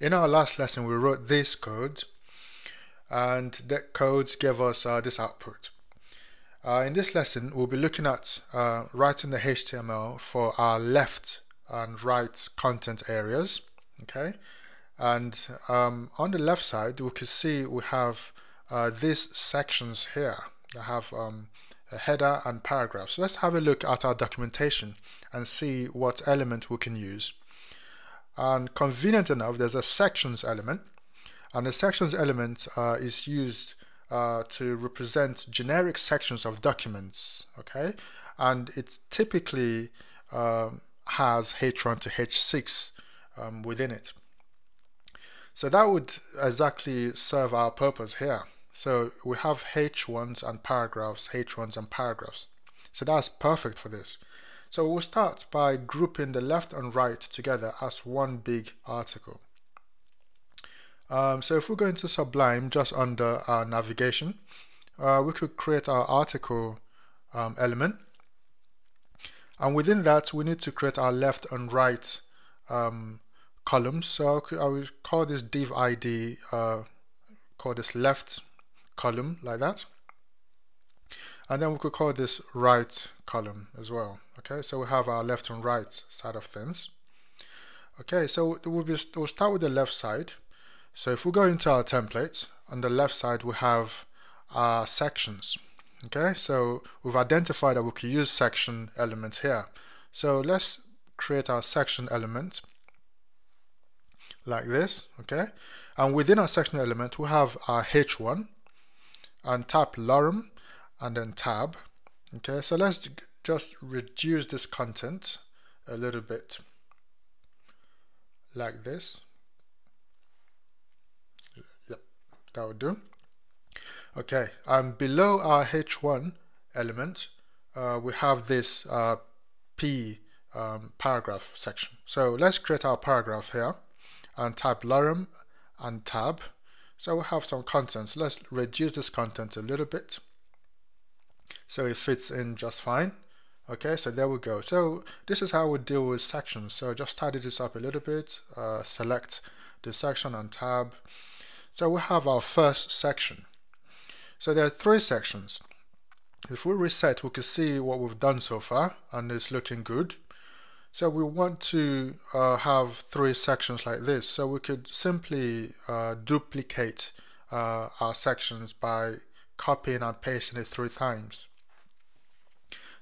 In our last lesson, we wrote this code, and that codes gave us this output. In this lesson, we'll be looking at writing the HTML for our left and right content areas. Okay, and on the left side, we can see we have these sections here that have a header and paragraph. So let's have a look at our documentation and see what element we can use. And convenient enough, there's a sections element, and the sections element is used to represent generic sections of documents. Okay, and it typically has H1 to H6 within it. So that would exactly serve our purpose here. So we have H1s and paragraphs, H1s and paragraphs. So that's perfect for this. So we'll start by grouping the left and right together as one big article. So if we go into Sublime, just under our navigation, we could create our article element. And within that, we need to create our left and right columns. So I will call this div ID, call this left column like that. And then we could call this right column as well. Okay, so we have our left and right side of things. Okay, so we'll start with the left side. So if we go into our template, on the left side we have our sections. Okay, so we've identified that we can use section elements here. So let's create our section element like this. Okay, and within our section element we have our H1 and tap lorem and then tab. Okay, so let's just reduce this content a little bit like this. Yep, that would do. Okay, and below our H1 element we have this P paragraph section. So let's create our paragraph here and type lorem and tab. So we have some contents. Let's reduce this content a little bit so it fits in just fine. Okay, so there we go. So this is how we deal with sections. So just tidy this up a little bit, select the section and tab. So we have our first section. So there are three sections. If we reset, we can see what we've done so far, and it's looking good. So we want to have three sections like this. So we could simply duplicate our sections by copying and pasting it 3 times.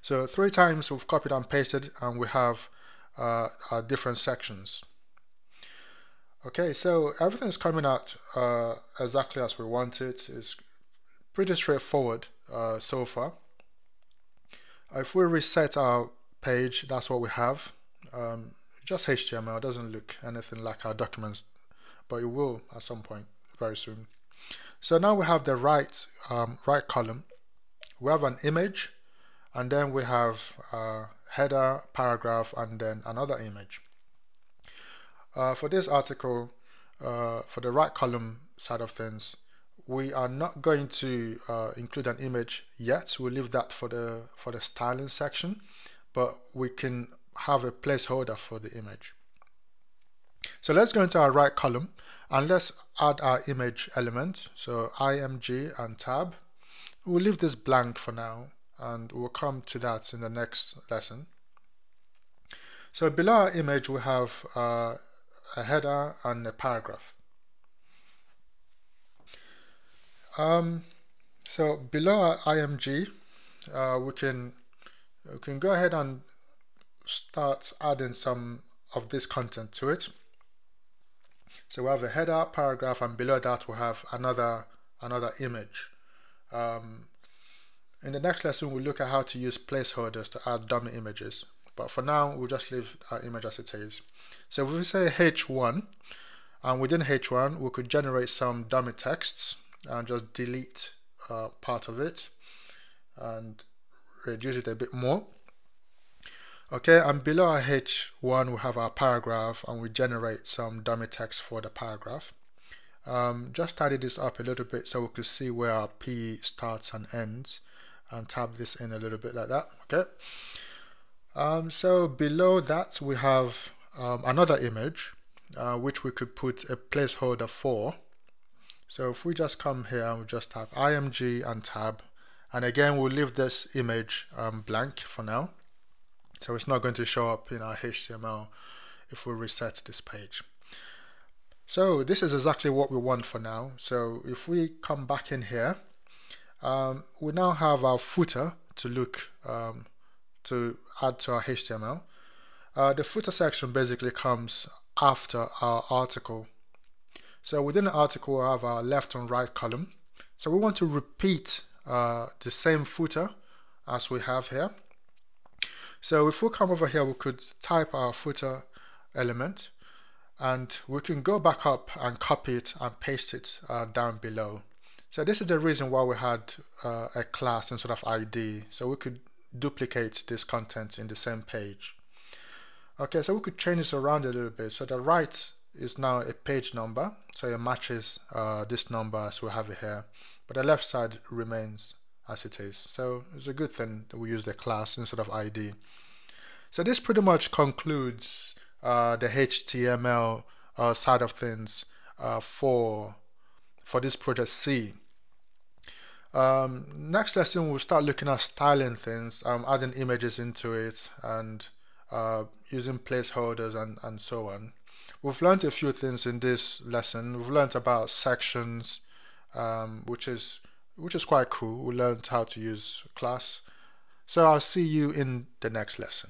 So 3 times we've copied and pasted, and we have our different sections. Okay, so everything's coming out exactly as we want it. It's pretty straightforward so far. If we reset our page, that's what we have. Just HTML. It doesn't look anything like our documents, but it will at some point very soon. So now we have the right column. We have an image, and then we have header, paragraph, and then another image. For this article, for the right column side of things, we are not going to include an image yet. We'll leave that for the styling section, but we can have a placeholder for the image. So let's go into our right column and let's add our image element. So img and tab. We'll leave this blank for now, and we'll come to that in the next lesson. So below our image we have a header and a paragraph. So below our img, we can go ahead and start adding some of this content to it. So we have a header, paragraph, and below that we have another image. In the next lesson we'll look at how to use placeholders to add dummy images, but for now we'll just leave our image as it is. So if we say H1, and within H1 we could generate some dummy texts and just delete part of it and reduce it a bit more. Okay, and below our H1 we have our paragraph, and we generate some dummy text for the paragraph. Just tidy this up a little bit so we can see where our P starts and ends, and tab this in a little bit like that. Okay, so below that we have another image. which we could put a placeholder for. So if we just come here and we just type img and tab, and again we'll leave this image blank for now, so it's not going to show up in our HTML if we reset this page. So this is exactly what we want for now. So if we come back in here, we now have our footer to look to add to our HTML. The footer section basically comes after our article. So within the article we have our left and right column. So we want to repeat the same footer as we have here. So if we come over here, we could type our footer element, and we can go back up and copy it and paste it down below. So this is the reason why we had a class instead of ID, so we could duplicate this content in the same page. Okay, so we could change this around a little bit. So the right is now a page number, so it matches this number as we have it here, but the left side remains as it is. So it's a good thing that we use the class instead of ID. So this pretty much concludes the HTML side of things for this project C. Next lesson we'll start looking at styling things, adding images into it, and using placeholders and so on. We've learned a few things in this lesson. We've learned about sections, which is quite cool. We learned how to use class. So I'll see you in the next lesson.